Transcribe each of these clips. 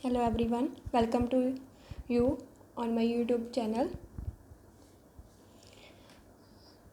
Hello everyone, welcome to you on my YouTube channel.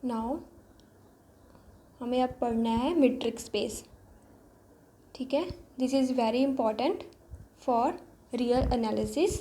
Now हमें अब पढ़ना है मीट्रिक स्पेस. ठीक है, this is very important for real analysis.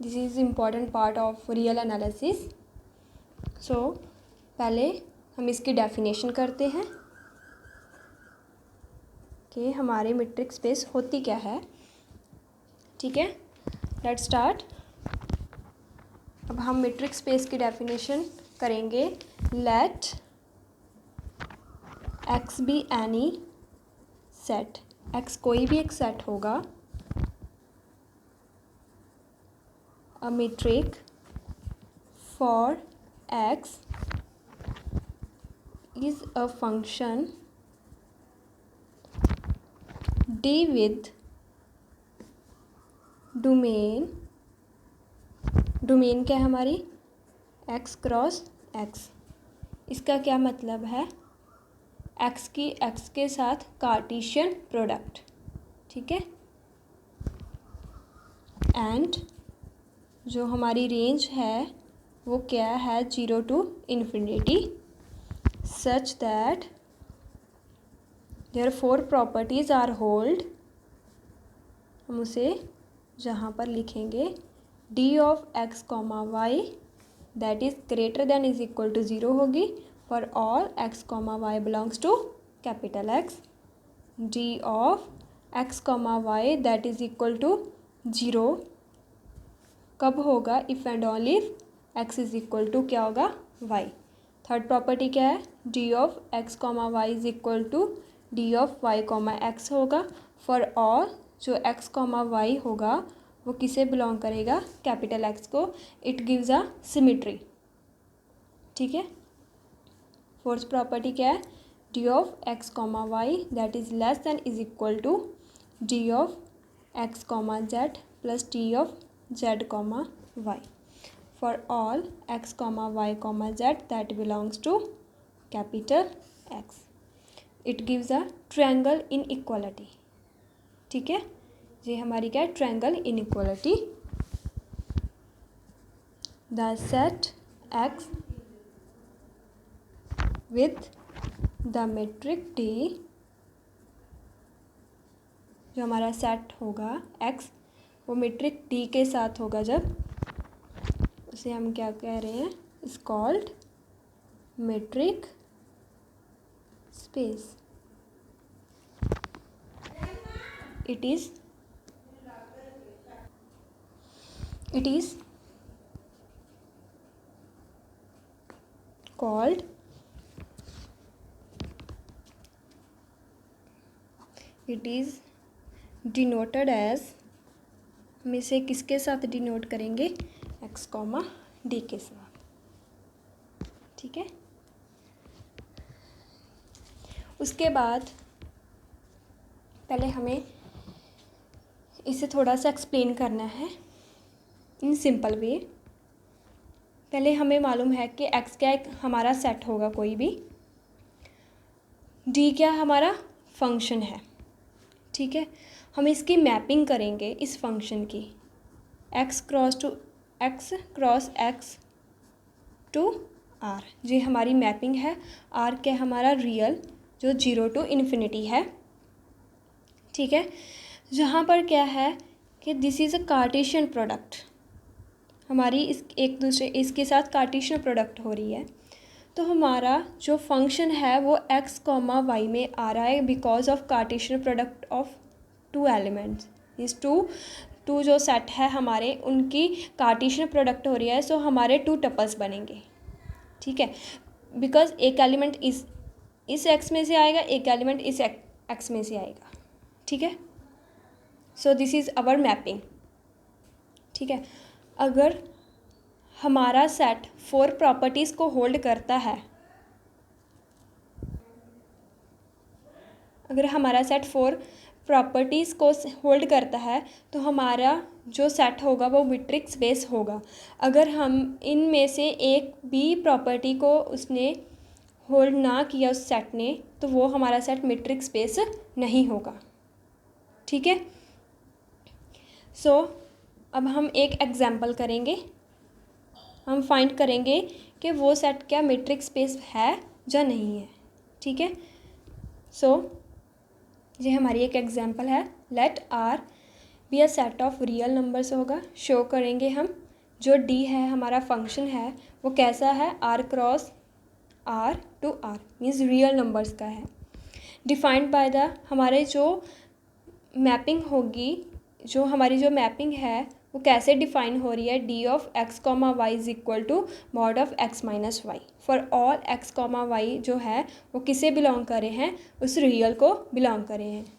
This is important part of real analysis. So पहले हम इसकी डेफिनेशन करते हैं कि हमारे मीट्रिक स्पेस होती क्या है. ठीक है, लेट्स स्टार्ट. अब हम मीट्रिक स्पेस की डेफिनेशन करेंगे. Let x be any set. X कोई भी एक सेट होगा. A metric for x is a function d with domain क्या है हमारी, एक्स क्रॉस एक्स. इसका क्या मतलब है, एक्स के साथ कार्टेशियन प्रोडक्ट. ठीक है, एंड जो हमारी रेंज है वो क्या है, 0 to infinity, such that there 4 properties are hold. हम उसे जहाँ पर लिखेंगे d of x comma y that is greater than is equal to 0 होगी for all x comma y belongs to capital X. D of x comma y that is equal to 0 कब होगा, if and only x is equal to क्या होगा, y. Third property क्या है, d of x comma y is equal to d of y comma x होगा for all जो x comma y होगा वो किसे बिलोंग करेगा, कैपिटल एक्स को. It gives a symmetry. ठीक है, फोर्थ प्रॉपर्टी क्या है, d of x comma y that is less than is equal to d of x comma z plus d of z comma y for all x comma y comma z that belongs to capital X. It gives a triangle inequality. ठीक है, ये हमारी क्या है, triangle inequality. The set X with the metric d, जो हमारा set होगा x वो मेट्रिक डी के साथ होगा जब, उसे हम क्या कह रहे हैं, is called metric space. It is called it is denoted as, हम इसे किसके साथ डिनोट करेंगे, एक्स कॉमा डी के साथ. ठीक है, उसके बाद पहले हमें इसे थोड़ा सा एक्सप्लेन करना है इन सिंपल वे. पहले हमें मालूम है कि एक्स क्या एक हमारा सेट होगा कोई भी, डी क्या हमारा फंक्शन है. ठीक है, हम इसकी मैपिंग करेंगे इस फंक्शन की, X cross X to R. ये हमारी मैपिंग है. आर क्या हमारा रियल जो 0 to infinity है. ठीक है, जहाँ पर क्या है कि this is a Cartesian product, हमारी इस एक दूसरे इसके साथ कार्टेशियन प्रोडक्ट हो रही है. तो हमारा जो फंक्शन है वो एक्स कॉमा वाई में आ रहा है because of Cartesian product of 2 elements. इस टू जो सेट है हमारे उनकी कार्टेशियन प्रोडक्ट हो रही है. सो हमारे 2 टपल्स बनेंगे. ठीक है, बिकॉज एक एलिमेंट इस एक्स में से आएगा, एक एलिमेंट इस एक्स में से आएगा. ठीक है, so this is our mapping. ठीक है, अगर हमारा सेट 4 प्रॉपर्टीज़ को होल्ड करता है, अगर हमारा सेट 4 प्रॉपर्टीज़ को होल्ड करता है तो हमारा जो सेट होगा वो मीट्रिक स्पेस होगा. अगर हम इनमें से एक भी प्रॉपर्टी को उसने होल्ड ना किया उस सेट ने, तो वो हमारा सेट मीट्रिक स्पेस नहीं होगा. ठीक है, सो अब हम एक एग्जाम्पल करेंगे, हम फाइंड करेंगे कि वो सेट क्या मेट्रिक स्पेस है या नहीं है। ठीक है, सो ये हमारी एक एग्जाम्पल है। Let R be a set of real numbers होगा। शो करेंगे हम जो डी है हमारा फंक्शन है वो कैसा है, R cross R to R means real numbers का है। डिफाइंड बाय द हमारे जो मैपिंग होगी, जो हमारी जो मैपिंग है वो कैसे डिफाइन हो रही है, d of x comma y is equal to mod of x minus y for all x comma y जो है वो किसे बिलोंग कर रहे हैं, उस रियल को बिलोंग कर रहे हैं।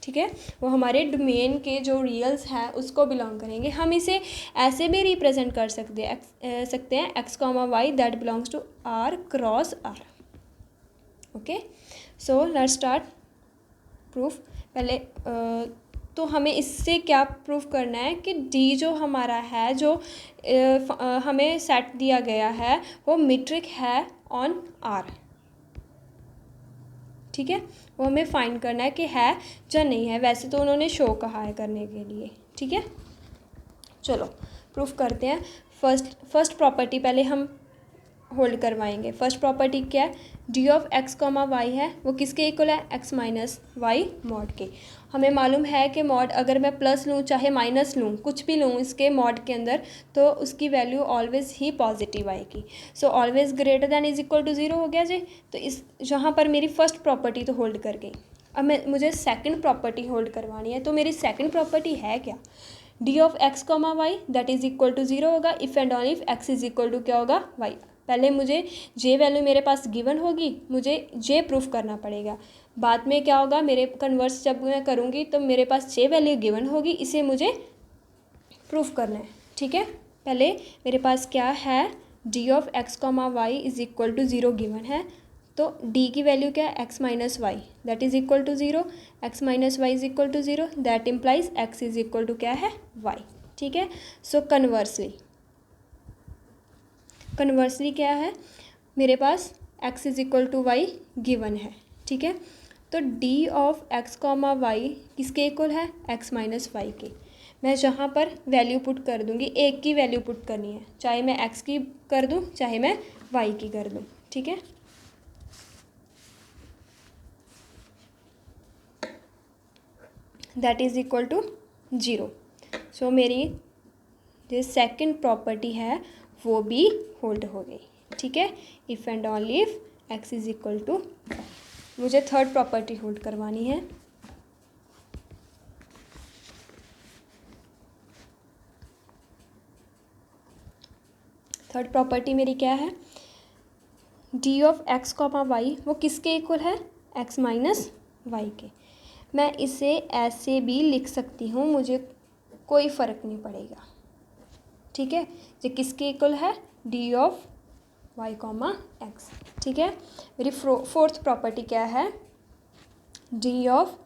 ठीक है, वो हमारे डोमेन के जो रियल्स हैं उसको बिलोंग करेंगे। हम इसे ऐसे भी रिप्रेजेंट कर सकते हैं x comma y that belongs to R cross R. Okay, so let's start proof. पहले तो हमें इससे क्या प्रूफ करना है कि डी जो हमारा है, जो हमें सेट दिया गया है वो मीट्रिक है ऑन आर। ठीक है, वो हमें फाइंड करना है कि है या नहीं है। वैसे तो उन्होंने शो कहा है करने के लिए। ठीक है, चलो प्रूफ करते हैं। फर्स्ट प्रॉपर्टी पहले हम होल्ड करवाएंगे। फर्स्ट प्रॉपर्टी क्या है, d of x comma y है वो किसके इक्वल है, एक्स माइनस वाई मॉड के। हमें मालूम है कि मॉड अगर मैं प्लस लूँ चाहे माइनस लूँ, कुछ भी लूँ इसके मॉड के अंदर, तो उसकी वैल्यू ऑलवेज ही पॉजिटिव आएगी। So always greater than is equal to zero हो गया जी। तो इस जहाँ पर मेरी फर्स्ट प्रॉपर्टी तो होल्ड कर गई। अब मुझे सेकेंड प्रॉपर्टी होल्ड करवानी है। तो मेरी सेकेंड प्रॉपर्टी है क्या, d of x comma y that is equal to zero होगा if and only if x is equal to क्या होगा, वाई। पहले मुझे जे वैल्यू मेरे पास गिवन होगी, मुझे जे प्रूफ करना पड़ेगा। बाद में क्या होगा, मेरे कन्वर्स जब मैं करूँगी तो मेरे पास जे वैल्यू गिवन होगी, इसे मुझे प्रूफ करना है। ठीक है, पहले मेरे पास क्या है, d of x comma y is equal to zero given है। तो डी की वैल्यू क्या है, x minus y that is equal to zero. X minus y is equal to zero that implies x is equal to क्या है, Y. ठीक है, सो conversely क्या है, मेरे पास x is equal to y given है। ठीक है, तो d of x comma y किसके इक्वल है, x माइनस वाई के। मैं जहाँ पर वैल्यू पुट कर दूँगी, एक की वैल्यू पुट करनी है, चाहे मैं x की कर दूँ चाहे मैं y की कर दूँ। ठीक है, that is equal to zero. So मेरी जो सेकंड प्रॉपर्टी है वो भी होल्ड हो गई। ठीक है, if and only if x is equal to, मुझे थर्ड प्रॉपर्टी होल्ड करवानी है। थर्ड प्रॉपर्टी मेरी क्या है, d of x comma y वो किसके इक्वल है, एक्स माइनस वाई के। मैं इसे ऐसे भी लिख सकती हूँ, मुझे कोई फ़र्क नहीं पड़ेगा। ठीक है, ये किसके इक्वल है, d of y comma x. ठीक है, मेरी फोर्थ प्रॉपर्टी क्या है, d of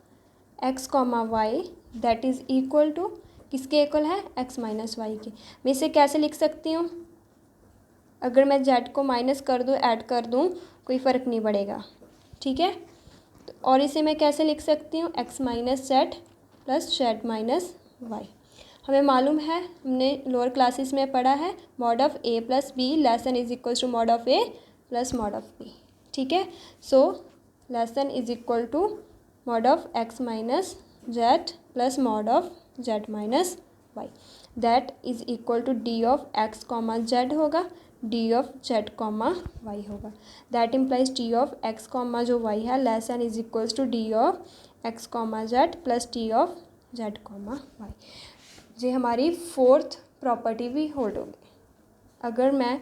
x comma y that is equal to किसके इक्वल है, एक्स माइनस वाई के। मैं इसे कैसे लिख सकती हूँ, अगर मैं जेड को माइनस कर दूँ ऐड कर दूँ कोई फ़र्क नहीं पड़ेगा। ठीक है, तो और इसे मैं कैसे लिख सकती हूँ, x minus z plus z minus y. हमें मालूम है, हमने लोअर क्लासेस में पढ़ा है, mod of a plus b less than is equal to mod of a plus mod of b. ठीक है, so less than is equal to mod of x minus z plus mod of z minus y that is equal to d of x comma z होगा, d of z comma y होगा। That implies d of x comma जो y है less than is equals to d of x comma z plus d of z comma y. ये हमारी fourth property भी hold होगी। अगर मैं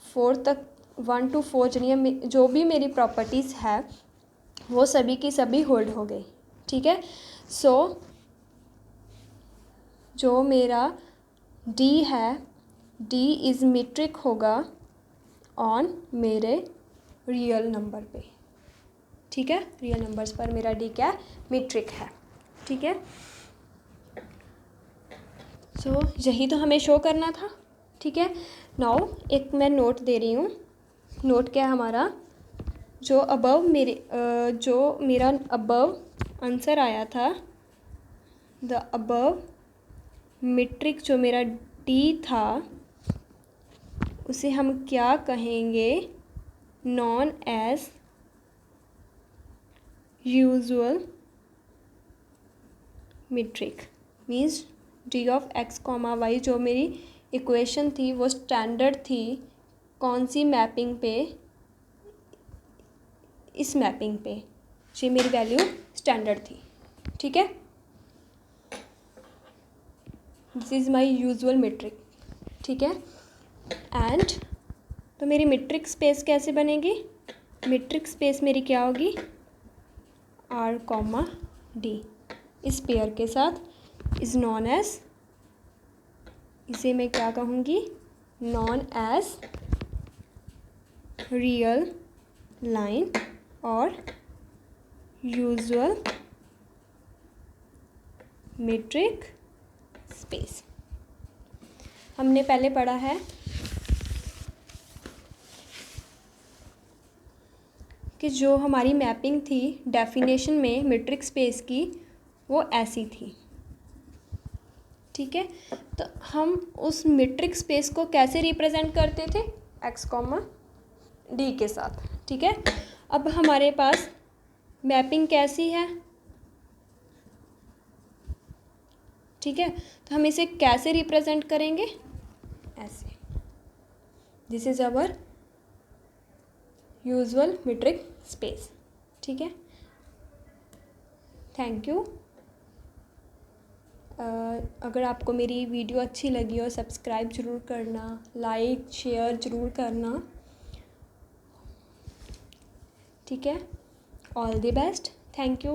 fourth तक 1 to 4 चलिए जो भी मेरी प्रॉपर्टीज़ है वो सभी की सभी होल्ड हो गई। ठीक है, सो जो मेरा डी है, डी इज़ मीट्रिक होगा ऑन मेरे रियल नंबर पे। ठीक है, रियल नंबर्स पर मेरा डी क्या है, मीट्रिक है। ठीक है, सो यही तो हमें शो करना था। ठीक है, नाउ एक मैं नोट दे रही हूँ। नोट क्या है हमारा, जो मेरा अबव आंसर आया था, द अबव मीट्रिक जो मेरा डी था उसे हम क्या कहेंगे, known as usual metric. Means d of x comma y जो मेरी इक्वेशन थी वो स्टैंडर्ड थी कौन सी मैपिंग पे, इस मैपिंग पे ये मेरी वैल्यू स्टैंडर्ड थी। ठीक है, this is my usual metric. ठीक है, एंड तो मेरी मीट्रिक स्पेस कैसे बनेगी, मीट्रिक स्पेस मेरी क्या होगी, आर कॉमा डी इस पेयर के साथ इज़ नॉन एज, इसे मैं क्या कहूँगी, नॉन एज रियल लाइन और यूजुअल मीट्रिक स्पेस। हमने पहले पढ़ा है कि जो हमारी मैपिंग थी डेफिनेशन में मीट्रिक स्पेस की वो ऐसी थी। ठीक है, तो हम उस मीट्रिक स्पेस को कैसे रिप्रेजेंट करते थे, एक्स कॉमा डी के साथ। ठीक है, अब हमारे पास मैपिंग कैसी है, ठीक है, तो हम इसे कैसे रिप्रेजेंट करेंगे, ऐसे, this is our usual metric space. ठीक है, थैंक यू। अगर आपको मेरी वीडियो अच्छी लगी हो सब्सक्राइब ज़रूर करना, लाइक शेयर ज़रूर करना। ठीक है, all the best, thank you.